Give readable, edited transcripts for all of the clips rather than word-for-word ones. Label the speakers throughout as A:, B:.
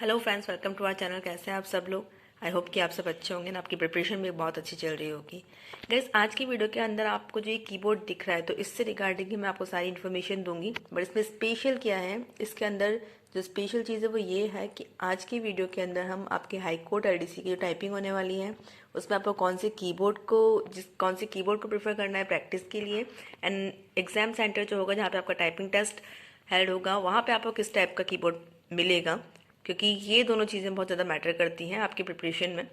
A: Hello friends, welcome to our channel. कैसे हैं आप सब लोग? आई होप कि आप सब अच्छे होंगे ना, आपकी प्रिपरेशन भी बहुत अच्छी चल रही होगी। गाइस, आज की वीडियो के अंदर आपको जो ये कीबोर्ड दिख रहा है तो इससे रिगार्डिंग ही मैं आपको सारी इन्फॉर्मेशन दूंगी। बट इसमें स्पेशल क्या है, इसके अंदर जो स्पेशल चीज़ है वो ये है कि आज की वीडियो के अंदर हम आपके हाई कोर्ट LDC की जो टाइपिंग होने वाली है उसमें आपको कौन से कीबोर्ड को प्रेफर करना है प्रैक्टिस के लिए, एंड एग्जाम सेंटर जो होगा जहाँ पे आपका टाइपिंग टेस्ट हेल्ड होगा वहाँ पे आपको किस टाइप का कीबोर्ड मिलेगा, क्योंकि ये दोनों चीज़ें बहुत ज़्यादा मैटर करती हैं आपकी प्रिपरेशन में।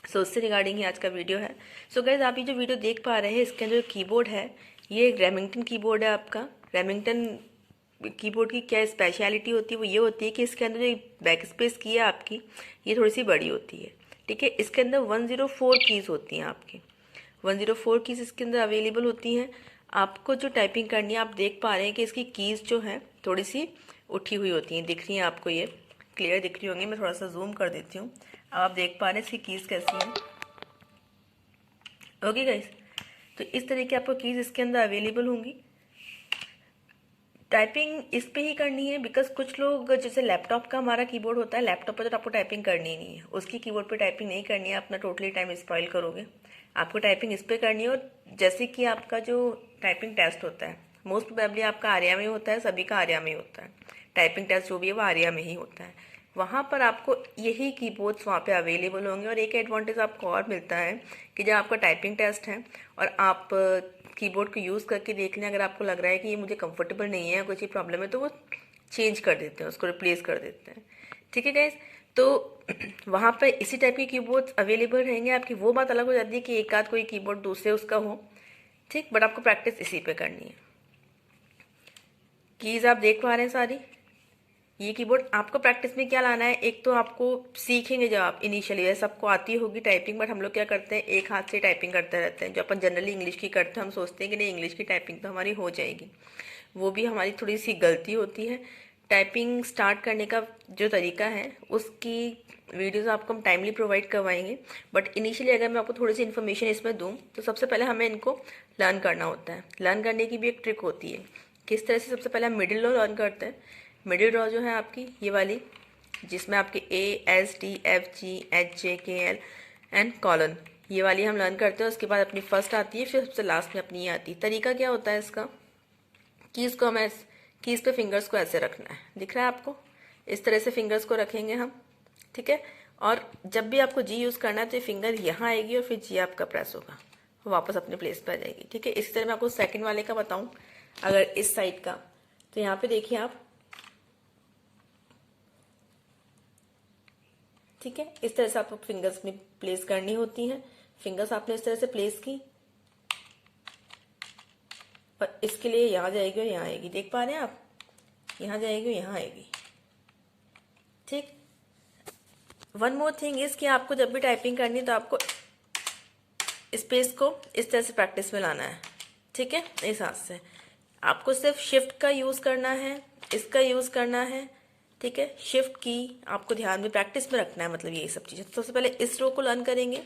A: सो उससे रिगार्डिंग ही आज का वीडियो है। सो गाइज, आप ये जो वीडियो देख पा रहे हैं इसके अंदर जो कीबोर्ड है ये एक रेमिंगटन कीबोर्ड है आपका। रेमिंगटन कीबोर्ड की क्या स्पेशलिटी होती है, वो ये होती है कि इसके अंदर जो बैक स्पेस की है आपकी ये थोड़ी सी बड़ी होती है। ठीक है, इसके अंदर 104 कीज़ होती हैं आपकी। 104 कीज़ इसके अंदर अवेलेबल होती हैं। आपको जो टाइपिंग करनी है आप देख पा रहे हैं कि इसकी कीज़ जो है थोड़ी सी उठी हुई होती हैं, दिख रही हैं आपको, ये क्लियर दिख रही होंगी। मैं थोड़ा सा जूम कर देती हूँ। अब आप देख पा रहे हैं इसकी कीज़ कैसी हैं। ओके गाइस, तो इस तरह की आपको कीज़ इसके अंदर अवेलेबल होंगी। टाइपिंग इस पे ही करनी है बिकॉज कुछ लोग, जैसे लैपटॉप का हमारा कीबोर्ड होता है, लैपटॉप पर तो आपको टाइपिंग करनी ही नहीं है, उसकी कीबोर्ड पे टाइपिंग नहीं करनी है, अपना टोटली टाइम स्पॉइल करोगे। आपको टाइपिंग इस पे करनी है। और जैसे कि आपका जो टाइपिंग टेस्ट होता है मोस्ट प्रोबेबली आपका आर्या में होता है, सभी का आर्या में ही होता है। टाइपिंग टेस्ट जो भी है वो आर्या में ही होता है। वहाँ पर आपको यही कीबोर्ड्स वहाँ पे अवेलेबल होंगे। और एक एडवांटेज आपको और मिलता है कि जब आपका टाइपिंग टेस्ट है और आप कीबोर्ड को यूज़ करके देख लें, अगर आपको लग रहा है कि ये मुझे कंफर्टेबल नहीं है, कोई चीज़ प्रॉब्लम है, तो वो चेंज कर देते हैं, उसको रिप्लेस कर देते हैं। ठीक है गाइज, तो वहाँ पर इसी टाइप के कीबोर्ड अवेलेबल रहेंगे आपकी। वो बात अलग हो जाती है कि एक आध कोई कीबोर्ड दूसरे उसका हो, ठीक, बट आपको प्रैक्टिस इसी पे करनी है। कीज़ आप देख पा रहे हैं सारी। ये कीबोर्ड आपको प्रैक्टिस में क्या लाना है, एक तो आपको सीखेंगे जब आप इनिशियली, सबको आती होगी टाइपिंग, बट हम लोग क्या करते हैं एक हाथ से टाइपिंग करते रहते हैं। जो अपन जनरली इंग्लिश की करते हैं हम सोचते हैं कि नहीं इंग्लिश की टाइपिंग तो हमारी हो जाएगी, वो भी हमारी थोड़ी सी गलती होती है। टाइपिंग स्टार्ट करने का जो तरीका है उसकी वीडियोस आपको हम टाइमली प्रोवाइड करवाएंगे। बट इनिशियली अगर मैं आपको थोड़ी सी इन्फॉर्मेशन इसमें दूँ तो सबसे पहले हमें इनको लर्न करना होता है। लर्न करने की भी एक ट्रिक होती है। किस तरह से? सबसे पहले हम मिडिल रो लर्न करते हैं। मिडिल रो जो है आपकी ये वाली, जिसमें आपके ASTFGHJKL एंड कॉलन, ये वाली हम लर्न करते हैं। उसके बाद अपनी फर्स्ट आती है, फिर सबसे लास्ट में अपनी ये आती है। तरीका क्या होता है इसका, कीज़ को हमें कीज़ पे फिंगर्स को ऐसे रखना है, दिख रहा है आपको? इस तरह से फिंगर्स को रखेंगे हम, ठीक है। और जब भी आपको जी यूज़ करना है तो ये फिंगर यहाँ आएगी और फिर जी आपका प्रेस होगा, वापस अपने प्लेस पे आ जाएगी। ठीक है, इसी तरह मैं आपको सेकंड वाले का बताऊँ। अगर इस साइड का, तो यहाँ पे देखिए आप, ठीक है, इस तरह से आपको फिंगर्स में प्लेस करनी होती हैं। फिंगर्स आपने इस तरह से प्लेस की और इसके लिए यहाँ जाएगी और यहाँ आएगी, देख पा रहे हैं आप? यहाँ जाएगी और यहाँ आएगी। ठीक, वन मोर थिंग इज कि आपको जब भी टाइपिंग करनी है तो आपको स्पेस को इस तरह से प्रैक्टिस में लाना है। ठीक है, इस हाथ से आपको सिर्फ शिफ्ट का यूज़ करना है, इसका यूज़ करना है। ठीक है, शिफ्ट की आपको ध्यान में प्रैक्टिस में रखना है, मतलब यही सब चीज़ें। तो सबसे पहले इस रो को लर्न करेंगे,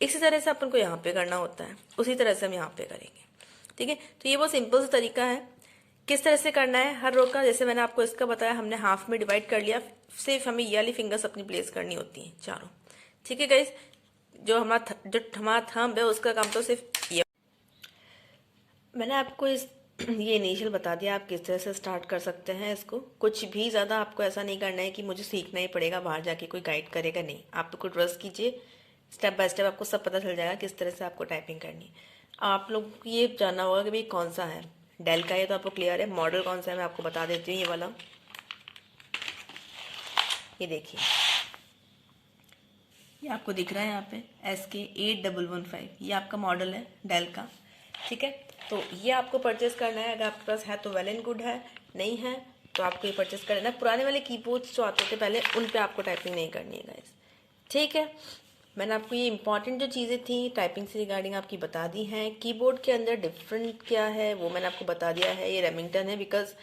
A: इसी तरह से अपन को यहाँ पे करना होता है, उसी तरह से हम यहाँ पे करेंगे। ठीक है, तो ये बहुत सिंपल सा तरीका है किस तरह से करना है हर रो का। जैसे मैंने आपको इसका बताया, हमने हाफ में डिवाइड कर लिया, सिर्फ हमें ये वाली फिंगर्स अपनी प्लेस करनी होती हैं चारों। ठीक है गाइस, जो हमारा थंब है उसका काम तो सिर्फ ये। मैंने आपको ये इनिशियल बता दिया आप किस तरह से स्टार्ट कर सकते हैं इसको। कुछ भी ज़्यादा आपको ऐसा नहीं करना है कि मुझे सीखना ही पड़ेगा, बाहर जाके कोई गाइड करेगा, नहीं। आप तो ट्रस्ट कीजिए, स्टेप बाय स्टेप आपको सब पता चल जाएगा किस तरह से आपको टाइपिंग करनी है। आप लोग को ये जानना होगा कि भाई कौन सा है, डेल का है तो आपको क्लियर है। मॉडल कौन सा है मैं आपको बता देती हूँ, ये वाला, ये देखिए, ये आपको दिख रहा है यहाँ पे SK8115, ये आपका मॉडल है डेल का। ठीक है, तो ये आपको परचेस करना है। अगर आपके पास है तो वेल एंड गुड है, नहीं है तो आपको ये परचेस कर लेना। पुराने वाले कीबोर्ड्स जो आते थे पहले, उन पे आपको टाइपिंग नहीं करनी है गाइस। ठीक है, मैंने आपको ये इंपॉर्टेंट जो चीज़ें थी टाइपिंग से रिगार्डिंग आपकी बता दी हैं। कीबोर्ड के अंदर डिफरेंट क्या है वो मैंने आपको बता दिया है। ये रेमिंगटन है बिकॉज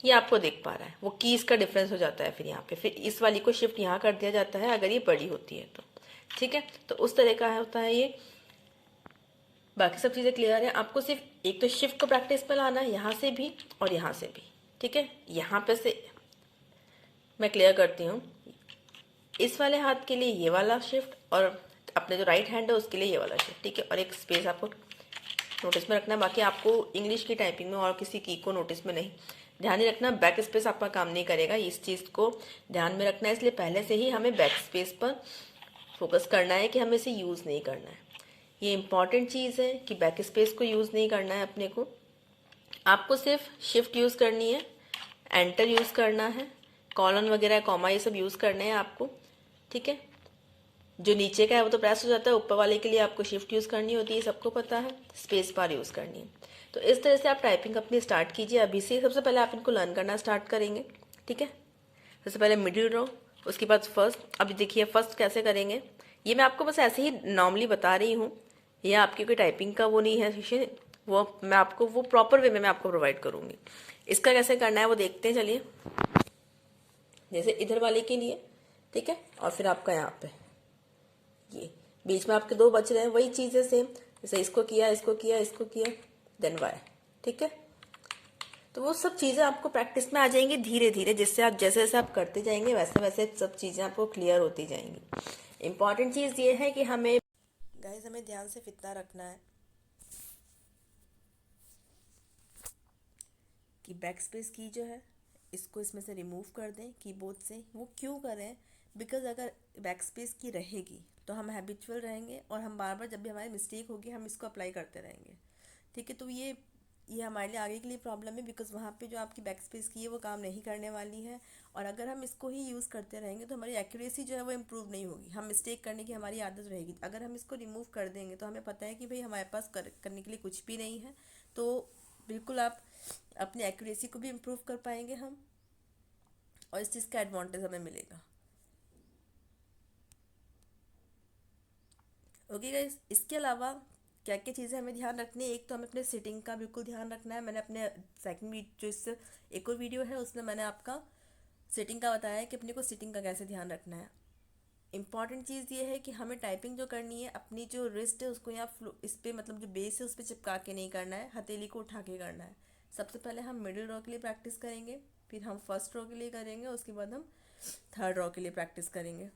A: ये आपको दिख पा रहा है, वो कीज़ का डिफरेंस हो जाता है। फिर यहाँ पे फिर इस वाली को शिफ्ट यहाँ कर दिया जाता है अगर ये बड़ी होती है तो। ठीक है, तो उस तरह का होता है ये। बाकी सब चीज़ें क्लियर है। आपको सिर्फ एक तो शिफ्ट को प्रैक्टिस पे लाना है, यहाँ से भी और यहाँ से भी। ठीक है, यहाँ पे से मैं क्लियर करती हूँ, इस वाले हाथ के लिए ये वाला शिफ्ट और अपने जो राइट हैंड है उसके लिए ये वाला शिफ्ट, ठीक है। और एक स्पेस आपको नोटिस में रखना है। बाकी आपको इंग्लिश की टाइपिंग में और किसी की को नोटिस में नहीं, ध्यान ही रखना बैक स्पेस आपका काम नहीं करेगा, इस चीज़ को ध्यान में रखना है। इसलिए पहले से ही हमें बैक स्पेस पर फोकस करना है कि हमें इसे यूज़ नहीं करना है। ये इंपॉर्टेंट चीज़ है कि बैक स्पेस को यूज़ नहीं करना है अपने को। आपको सिर्फ शिफ्ट यूज़ करनी है, एंटर यूज़ करना है, कॉलन वगैरह कॉमा ये सब यूज़ करने हैं आपको, ठीक है। जो नीचे का है वो तो प्रेस हो जाता है, ऊपर वाले के लिए आपको शिफ्ट यूज़ करनी होती है, सबको पता है, स्पेस बार यूज़ करनी है। तो इस तरह से आप टाइपिंग अपनी स्टार्ट कीजिए अभी से। सबसे पहले आप इनको लर्न करना स्टार्ट करेंगे, ठीक है। सबसे पहले मिडिल रो, उसके बाद फर्स्ट। अभी देखिए फर्स्ट कैसे करेंगे, ये मैं आपको बस ऐसे ही नॉर्मली बता रही हूँ, ये आपकी कोई टाइपिंग का वो नहीं है सेशन, वो मैं आपको वो प्रॉपर वे में मैं आपको प्रोवाइड करूँगी। इसका कैसे करना है वो देखते हैं, चलिए। जैसे इधर वाले के लिए, ठीक है, और फिर आपका यहाँ पे ये बीच में आपके दो बच रहे हैं, वही चीज़ है सेम। जैसे इसको किया, इसको किया, इसको किया, देन वाई, ठीक है। तो वो सब चीज़ें आपको प्रैक्टिस में आ जाएंगी धीरे धीरे, जिससे आप जैसे जैसे आप करते जाएंगे वैसे वैसे सब चीज़ें आपको क्लियर होती जाएंगी। इंपॉर्टेंट चीज़ ये है कि हमें गाइस हमें ध्यान से इतना रखना है कि बैक स्पेस की जो है इसको इसमें से रिमूव कर दें कीबोर्ड से। वो क्यों करें, बिकॉज अगर बैक स्पेस की रहेगी तो हम हैबिचुअल रहेंगे और हम बार बार जब भी हमारी मिस्टेक होगी हम इसको अप्लाई करते रहेंगे, ठीक है। तो ये हमारे लिए आगे के लिए प्रॉब्लम है, बिकॉज वहाँ पे जो आपकी बैक स्पेस की है वो काम नहीं करने वाली है। और अगर हम इसको ही यूज़ करते रहेंगे तो हमारी एक्यूरेसी जो है वो इम्प्रूव नहीं होगी, हम मिस्टेक करने की हमारी आदत रहेगी। अगर हम इसको रिमूव कर देंगे तो हमें पता है कि भाई हमारे पास करने के लिए कुछ भी नहीं है, तो बिल्कुल आप अपनी एक्यूरेसी को भी इम्प्रूव कर पाएंगे हम, और इस चीज़ का एडवांटेज हमें मिलेगा। ओके गाइस, इसके अलावा क्या क्या चीज़ें हमें ध्यान रखनी है, एक तो हमें अपने सिटिंग का बिल्कुल ध्यान रखना है। मैंने अपने सेकंड जो इससे एक और वीडियो है उसमें मैंने आपका सिटिंग का बताया है कि अपने को सिटिंग का कैसे ध्यान रखना है। इंपॉर्टेंट चीज़ ये है कि हमें टाइपिंग जो करनी है अपनी जो रिस्ट है उसको यहाँ इस पर मतलब जो बेस है उस पर चिपका के नहीं करना है, हथेली को उठा के करना है। सबसे पहले हम मिडिल रो के लिए प्रैक्टिस करेंगे, फिर हम फर्स्ट रो के लिए करेंगे, उसके बाद हम थर्ड रो के लिए प्रैक्टिस करेंगे,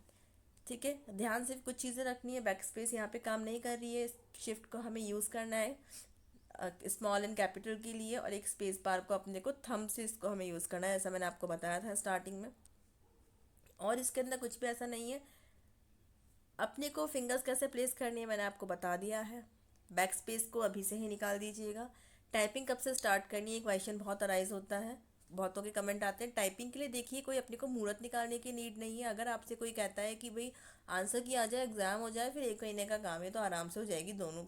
A: ठीक है। ध्यान से कुछ चीज़ें रखनी है, बैक स्पेस यहाँ पे काम नहीं कर रही है, शिफ्ट को हमें यूज़ करना है स्मॉल एंड कैपिटल के लिए, और एक स्पेस बार को अपने को थंब से इसको हमें यूज़ करना है, ऐसा मैंने आपको बताया था स्टार्टिंग में। और इसके अंदर कुछ भी ऐसा नहीं है। अपने को फिंगर्स कैसे प्लेस करनी है मैंने आपको बता दिया है। बैक स्पेस को अभी से ही निकाल दीजिएगा। टाइपिंग कब से स्टार्ट करनी है, एक क्वेश्चन बहुत अराइज होता है, बहुतों के कमेंट आते हैं। टाइपिंग के लिए देखिए कोई अपने को मुहूर्त निकालने की नीड नहीं है। अगर आपसे कोई कहता है कि भाई आंसर की आ जाए, एग्ज़ाम हो जाए, फिर एक महीने का काम है, तो आराम से हो जाएगी दोनों,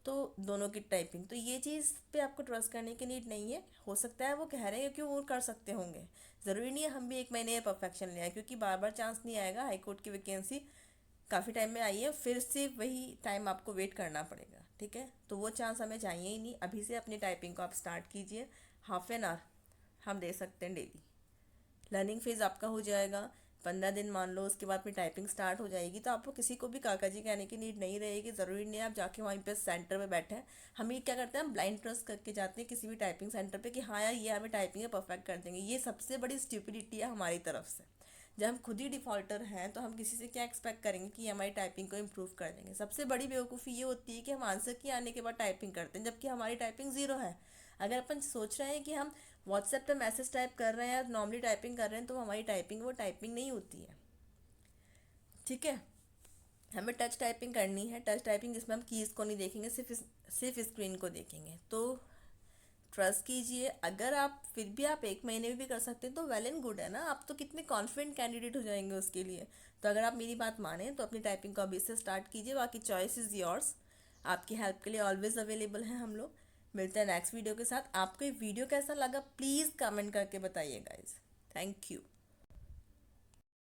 A: तो दोनों की टाइपिंग। तो ये चीज़ पे आपको ट्रस्ट करने की नीड नहीं है। हो सकता है वो कह रहे हैं क्यों वो कर सकते होंगे, ज़रूरी नहीं है हम भी एक महीने में परफेक्शन ले आए, क्योंकि बार बार चांस नहीं आएगा। हाईकोर्ट की वैकेंसी काफ़ी टाइम में आई है, फिर से वही टाइम आपको वेट करना पड़ेगा, ठीक है। तो वो चांस हमें चाहिए ही नहीं। अभी से अपनी टाइपिंग को आप स्टार्ट कीजिए, हाफ एन आवर हम दे सकते हैं डेली। लर्निंग फेज़ आपका हो जाएगा 15 दिन मान लो, उसके बाद फिर टाइपिंग स्टार्ट हो जाएगी। तो आपको किसी को भी काका जी कहने की नीड नहीं रहेगी, ज़रूरी नहीं है आप जाके वहीं पे सेंटर में बैठे हैं। हम ये क्या करते हैं, हम ब्लाइंड ट्रस्ट करके जाते हैं किसी भी टाइपिंग सेंटर पे कि हाँ यार ये हमें टाइपिंग परफेक्ट कर देंगे। ये सबसे बड़ी स्टूपिडिटी है हमारी तरफ से। जब हम खुद ही डिफ़ॉल्टर हैं तो हम किसी से क्या एक्सपेक्ट करेंगे कि हमारी टाइपिंग को इम्प्रूव कर देंगे। सबसे बड़ी बेवकूफ़ी ये होती है कि हम आंसर की आने के बाद टाइपिंग करते हैं, जबकि हमारी टाइपिंग ज़ीरो है। अगर अपन सोच रहे हैं कि हम व्हाट्सएप पे मैसेज टाइप कर रहे हैं या नॉर्मली टाइपिंग कर रहे हैं, तो हमारी टाइपिंग वो टाइपिंग नहीं होती है, ठीक है। हमें टच टाइपिंग करनी है, टच टाइपिंग जिसमें हम कीज़ को नहीं देखेंगे, सिर्फ स्क्रीन को देखेंगे। तो ट्रस्ट कीजिए, अगर आप फिर भी आप एक महीने में भी कर सकते हैं तो वेल एंड गुड है ना, आप तो कितने कॉन्फिडेंट कैंडिडेट हो जाएंगे उसके लिए। तो अगर आप मेरी बात माने तो अपनी टाइपिंग को अभी से स्टार्ट कीजिए, बाकी चॉइस इज़ योर्स। आपकी हेल्प के लिए ऑलवेज अवेलेबल हैं हम लोग। मिलते हैं नेक्स्ट वीडियो के साथ। आपको ये वीडियो कैसा लगा प्लीज़ कमेंट करके बताइए गाइज। Thank you.